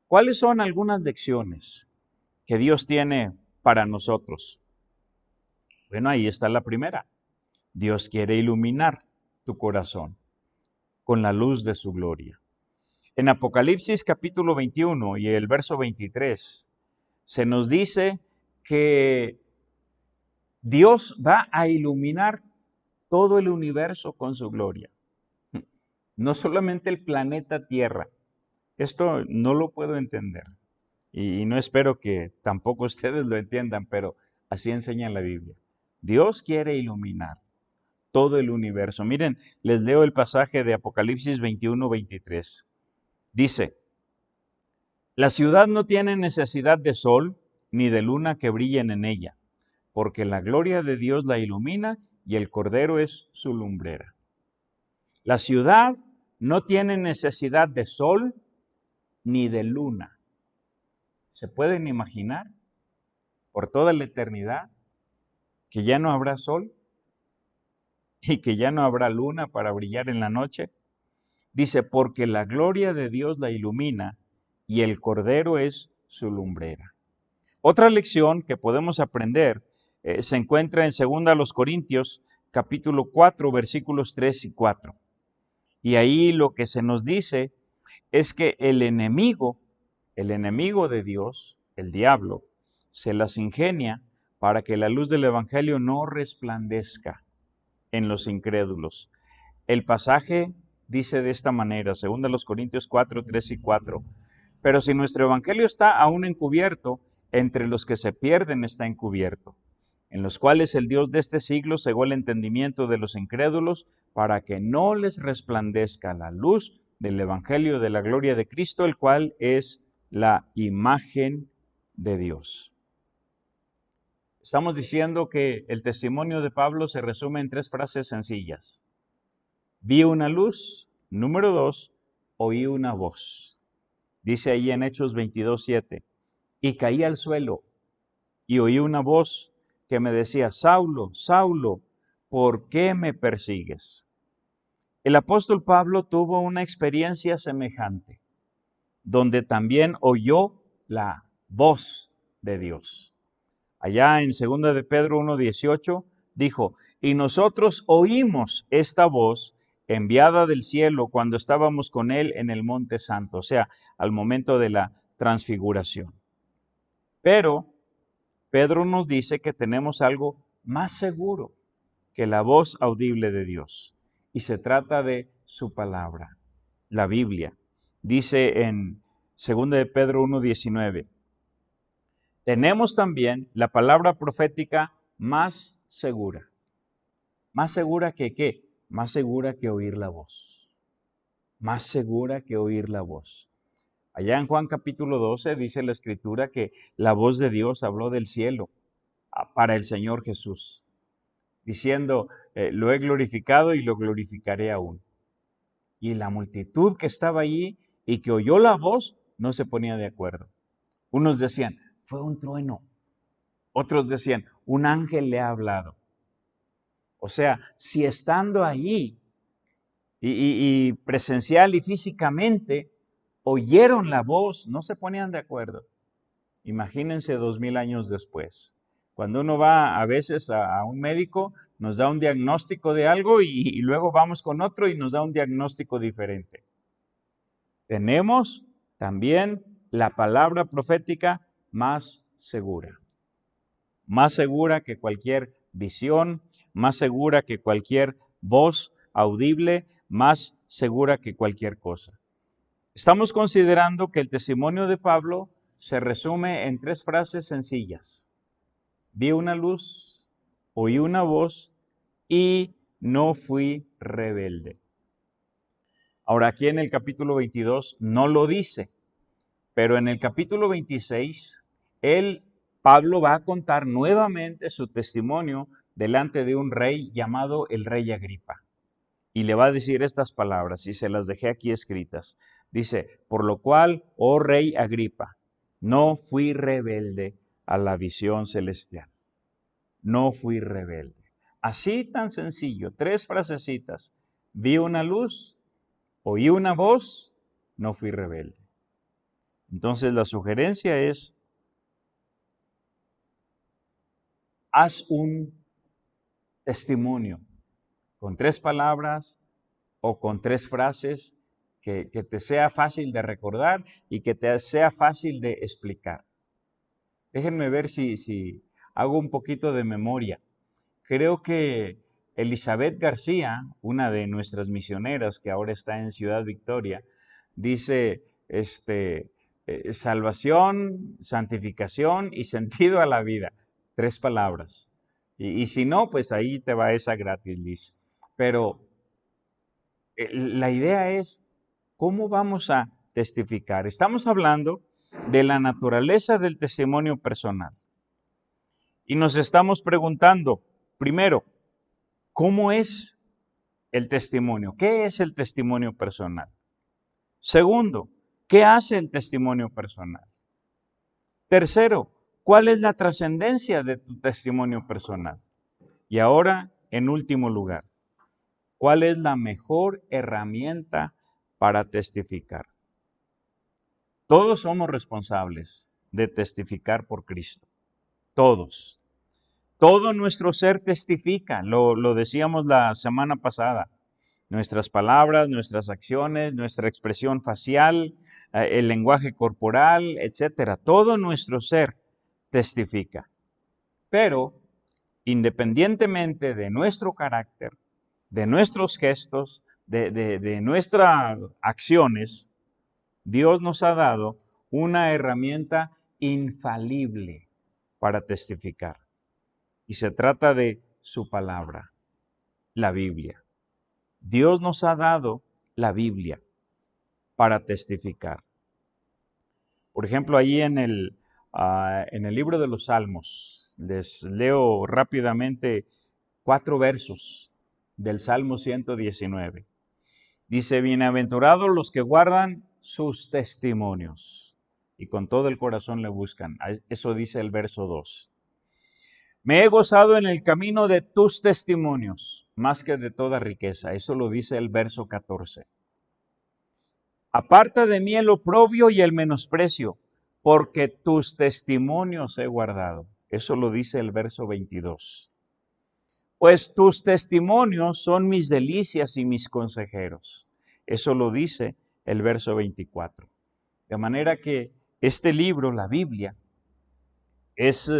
¿Cuáles son algunas lecciones que Dios tiene para nosotros? Bueno, ahí está la primera. Dios quiere iluminar tu corazón con la luz de su gloria. En Apocalipsis capítulo 21 y el verso 23, se nos dice que Dios va a iluminar todo el universo con su gloria. No solamente el planeta Tierra. Esto no lo puedo entender. Y no espero que tampoco ustedes lo entiendan, pero así enseña la Biblia. Dios quiere iluminar todo el universo. Miren, les leo el pasaje de Apocalipsis 21:23. Dice, la ciudad no tiene necesidad de sol ni de luna que brillen en ella, porque la gloria de Dios la ilumina y el Cordero es su lumbrera. La ciudad no tiene necesidad de sol ni de luna. ¿Se pueden imaginar por toda la eternidad que ya no habrá sol y que ya no habrá luna para brillar en la noche? Dice, porque la gloria de Dios la ilumina y el Cordero es su lumbrera. Otra lección que podemos aprender se encuentra en 2 Corintios capítulo 4, versículos 3 y 4. Y ahí lo que se nos dice es que el enemigo de Dios, el diablo, se las ingenia para que la luz del evangelio no resplandezca en los incrédulos. El pasaje dice de esta manera, 2 Corintios 4, 3 y 4. Pero si nuestro evangelio está aún encubierto, entre los que se pierden está encubierto, en los cuales el Dios de este siglo cegó el entendimiento de los incrédulos para que no les resplandezca la luz del evangelio de la gloria de Cristo, el cual es la imagen de Dios. Estamos diciendo que el testimonio de Pablo se resume en 3 frases sencillas. Vi una luz. Número 2, oí una voz. Dice ahí en Hechos 22:7, y caí al suelo y oí una voz que me decía, Saulo, Saulo, ¿por qué me persigues? El apóstol Pablo tuvo una experiencia semejante, donde también oyó la voz de Dios. Allá en 2 de Pedro 1:18 dijo, y nosotros oímos esta voz enviada del cielo cuando estábamos con él en el Monte Santo, o sea, al momento de la transfiguración. Pero Pedro nos dice que tenemos algo más seguro que la voz audible de Dios, y se trata de su palabra, la Biblia. Dice en 2 de Pedro 1:19, tenemos también la palabra profética más segura. ¿Más segura que qué? Más segura que oír la voz. más segura que oír la voz. Allá en Juan capítulo 12 dice la Escritura que la voz de Dios habló del cielo para el Señor Jesús, diciendo, lo he glorificado y lo glorificaré aún. Y la multitud que estaba allí y que oyó la voz no se ponía de acuerdo. Unos decían, fue un trueno. Otros decían, un ángel le ha hablado. O sea, si estando allí y presencial y físicamente oyeron la voz, no se ponían de acuerdo. Imagínense 2000 años después. Cuando uno va a veces a un médico, nos da un diagnóstico de algo y luego vamos con otro y nos da un diagnóstico diferente. Tenemos también la palabra profética más segura que cualquier visión, más segura que cualquier voz audible, más segura que cualquier cosa. Estamos considerando que el testimonio de Pablo se resume en 3 frases sencillas. Vi una luz, oí una voz y no fui rebelde. Ahora, aquí en el capítulo 22 no lo dice, pero en el capítulo 26, Pablo va a contar nuevamente su testimonio delante de un rey llamado el rey Agripa. Y le va a decir estas palabras, y se las dejé aquí escritas. Dice, por lo cual, oh rey Agripa, no fui rebelde a la visión celestial. No fui rebelde. Así tan sencillo, 3 frasecitas. Vi una luz, oí una voz, no fui rebelde. Entonces la sugerencia es, haz un testimonio con 3 palabras o con 3 frases que te sea fácil de recordar y que te sea fácil de explicar. Déjenme ver si hago un poquito de memoria. Creo que Elizabeth García, una de nuestras misioneras que ahora está en Ciudad Victoria, dice, salvación, santificación y sentido a la vida. 3 palabras. Y si no, pues ahí te va esa gratis, Liz. Pero la idea es, ¿cómo vamos a testificar? Estamos hablando de la naturaleza del testimonio personal. Y nos estamos preguntando, primero, ¿cómo es el testimonio? ¿Qué es el testimonio personal? Segundo, ¿qué hace el testimonio personal? Tercero, ¿cuál es la trascendencia de tu testimonio personal? Y ahora, en último lugar, ¿cuál es la mejor herramienta para testificar? Todos somos responsables de testificar por Cristo. Todos. Todo nuestro ser testifica, lo decíamos la semana pasada. Nuestras palabras, nuestras acciones, nuestra expresión facial, el lenguaje corporal, etcétera. Todo nuestro ser testifica. Pero, independientemente de nuestro carácter, de nuestros gestos, de nuestras acciones, Dios nos ha dado una herramienta infalible para testificar. Y se trata de su palabra, la Biblia. Dios nos ha dado la Biblia para testificar. Por ejemplo, allí en el libro de los Salmos, les leo rápidamente 4 versos del Salmo 119. Dice, bienaventurados los que guardan sus testimonios y con todo el corazón le buscan. Eso dice el verso 2. Me he gozado en el camino de tus testimonios, más que de toda riqueza. Eso lo dice el verso 14. Aparta de mí el oprobio y el menosprecio, porque tus testimonios he guardado. Eso lo dice el verso 22. Pues tus testimonios son mis delicias y mis consejeros. Eso lo dice el verso 24. De manera que este libro, la Biblia, es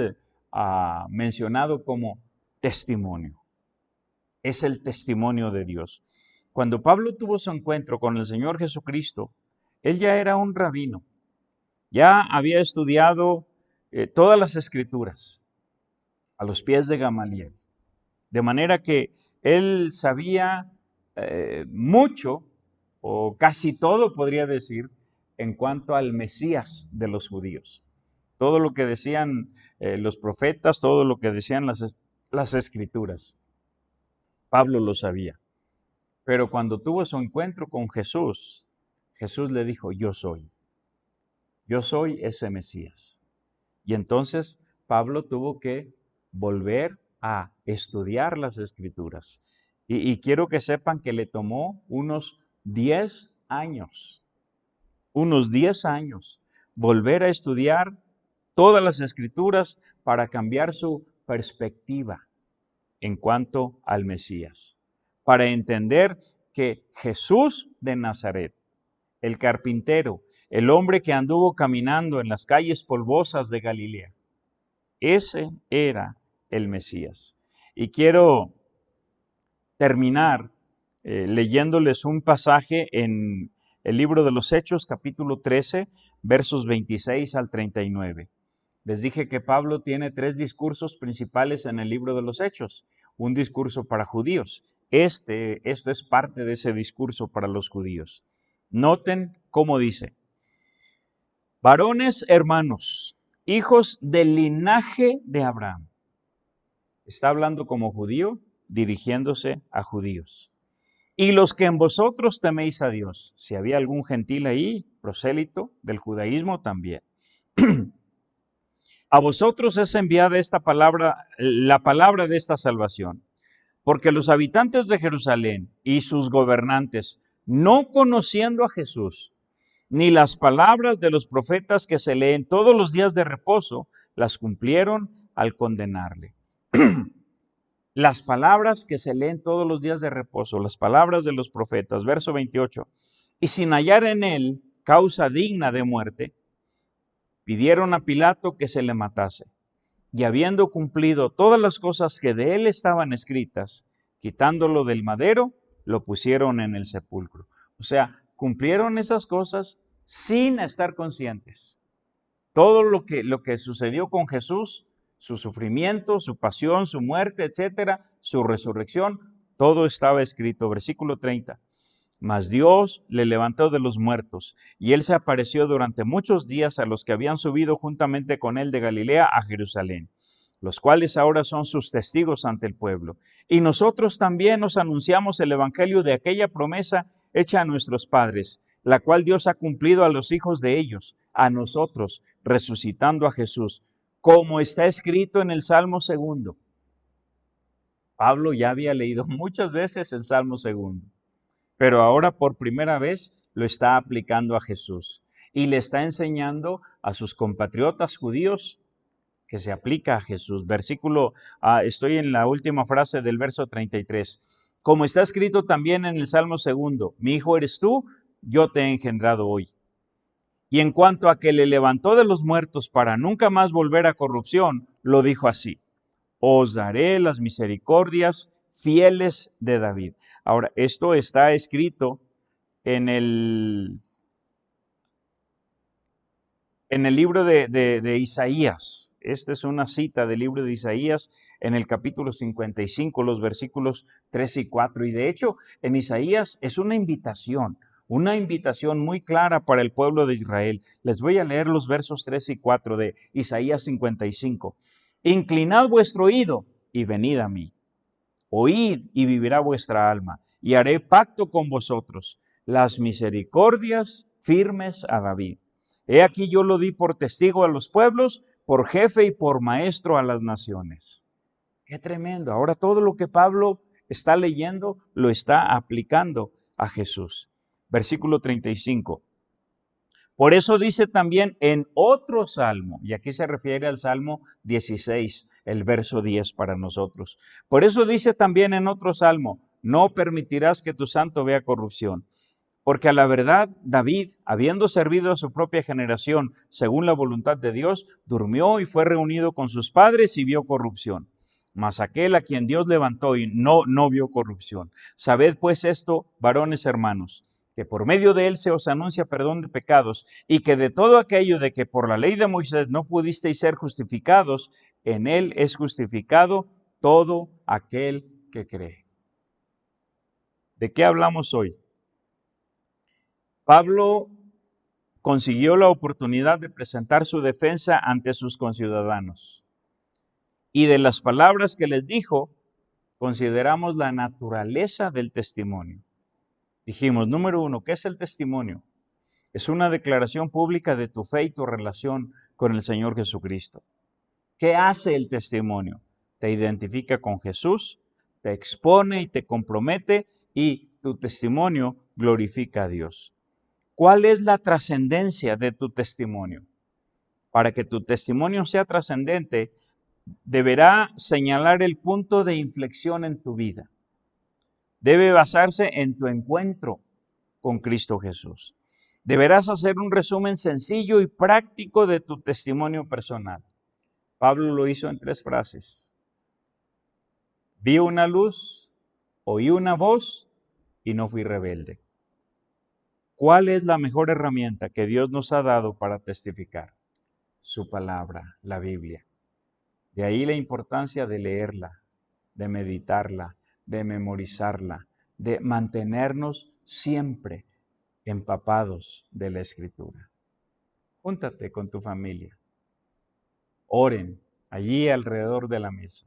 mencionado como testimonio. Es el testimonio de Dios. Cuando Pablo tuvo su encuentro con el Señor Jesucristo, él ya era un rabino. Ya había estudiado todas las escrituras a los pies de Gamaliel. De manera que él sabía mucho o casi todo, podría decir, en cuanto al Mesías de los judíos. Todo lo que decían los profetas, todo lo que decían las escrituras. Pablo lo sabía. Pero cuando tuvo su encuentro con Jesús, Jesús le dijo, yo soy ese Mesías. Y entonces Pablo tuvo que volver a estudiar las escrituras. Y quiero que sepan que le tomó unos 10 años, volver a estudiar todas las escrituras para cambiar su perspectiva en cuanto al Mesías, para entender que Jesús de Nazaret, el carpintero, el hombre que anduvo caminando en las calles polvosas de Galilea, ese era el Mesías. Y quiero terminar leyéndoles un pasaje en el libro de los Hechos, capítulo 13, versos 26 al 39. Les dije que Pablo tiene 3 discursos principales en el libro de los Hechos. Un discurso para judíos. Esto es parte de ese discurso para los judíos. Noten cómo dice: varones hermanos, hijos del linaje de Abraham. Está hablando como judío, dirigiéndose a judíos. Y los que en vosotros teméis a Dios. Si había algún gentil ahí, prosélito del judaísmo también. A vosotros es enviada esta palabra, la palabra de esta salvación, porque los habitantes de Jerusalén y sus gobernantes, no conociendo a Jesús, ni las palabras de los profetas que se leen todos los días de reposo, las cumplieron al condenarle. Las palabras que se leen todos los días de reposo, las palabras de los profetas, verso 28, y sin hallar en él causa digna de muerte, pidieron a Pilato que se le matase. Y habiendo cumplido todas las cosas que de él estaban escritas, quitándolo del madero, lo pusieron en el sepulcro. O sea, cumplieron esas cosas sin estar conscientes. Todo lo que sucedió con Jesús, su sufrimiento, su pasión, su muerte, etcétera, su resurrección, todo estaba escrito. Versículo 30. Mas Dios le levantó de los muertos, y él se apareció durante muchos días a los que habían subido juntamente con él de Galilea a Jerusalén, los cuales ahora son sus testigos ante el pueblo. Y nosotros también os anunciamos el evangelio de aquella promesa hecha a nuestros padres, la cual Dios ha cumplido a los hijos de ellos, a nosotros, resucitando a Jesús, como está escrito en el Salmo 2. Pablo ya había leído muchas veces el Salmo 2, pero ahora por primera vez lo está aplicando a Jesús y le está enseñando a sus compatriotas judíos que se aplica a Jesús. Estoy en la última frase del verso 33. Como está escrito también en el Salmo 2, mi hijo eres tú, yo te he engendrado hoy. Y en cuanto a que le levantó de los muertos para nunca más volver a corrupción, lo dijo así: os daré las misericordias fieles de David. Ahora, esto está escrito en el libro de Isaías. Esta es una cita del libro de Isaías en el capítulo 55, los versículos 3 y 4. Y de hecho, en Isaías es una invitación muy clara para el pueblo de Israel. Les voy a leer los versos 3 y 4 de Isaías 55. Inclinad vuestro oído y venid a mí. Oíd y vivirá vuestra alma, y haré pacto con vosotros, las misericordias firmes a David. He aquí yo lo di por testigo a los pueblos, por jefe y por maestro a las naciones. ¡Qué tremendo! Ahora todo lo que Pablo está leyendo lo está aplicando a Jesús. Versículo 35. Por eso dice también en otro salmo, y aquí se refiere al Salmo 16, el verso 10 para nosotros. Por eso dice también en otro salmo: no permitirás que tu santo vea corrupción. Porque a la verdad, David, habiendo servido a su propia generación según la voluntad de Dios, durmió y fue reunido con sus padres y vio corrupción. Mas aquel a quien Dios levantó y no vio corrupción. Sabed pues esto, varones hermanos, que por medio de él se os anuncia perdón de pecados, y que de todo aquello de que por la ley de Moisés no pudisteis ser justificados, en él es justificado todo aquel que cree. ¿De qué hablamos hoy? Pablo consiguió la oportunidad de presentar su defensa ante sus conciudadanos. Y de las palabras que les dijo, consideramos la naturaleza del testimonio. Dijimos, número 1, ¿qué es el testimonio? Es una declaración pública de tu fe y tu relación con el Señor Jesucristo. ¿Qué hace el testimonio? Te identifica con Jesús, te expone y te compromete, y tu testimonio glorifica a Dios. ¿Cuál es la trascendencia de tu testimonio? Para que tu testimonio sea trascendente, deberá señalar el punto de inflexión en tu vida. Debe basarse en tu encuentro con Cristo Jesús. Deberás hacer un resumen sencillo y práctico de tu testimonio personal. Pablo lo hizo en 3 frases. Vi una luz, oí una voz y no fui rebelde. ¿Cuál es la mejor herramienta que Dios nos ha dado para testificar? Su palabra, la Biblia. De ahí la importancia de leerla, de meditarla, de memorizarla, de mantenernos siempre empapados de la Escritura. Júntate con tu familia. Oren allí alrededor de la mesa.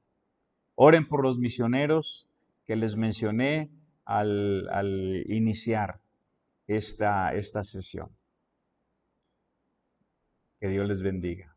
Oren por los misioneros que les mencioné al iniciar esta sesión. Que Dios les bendiga.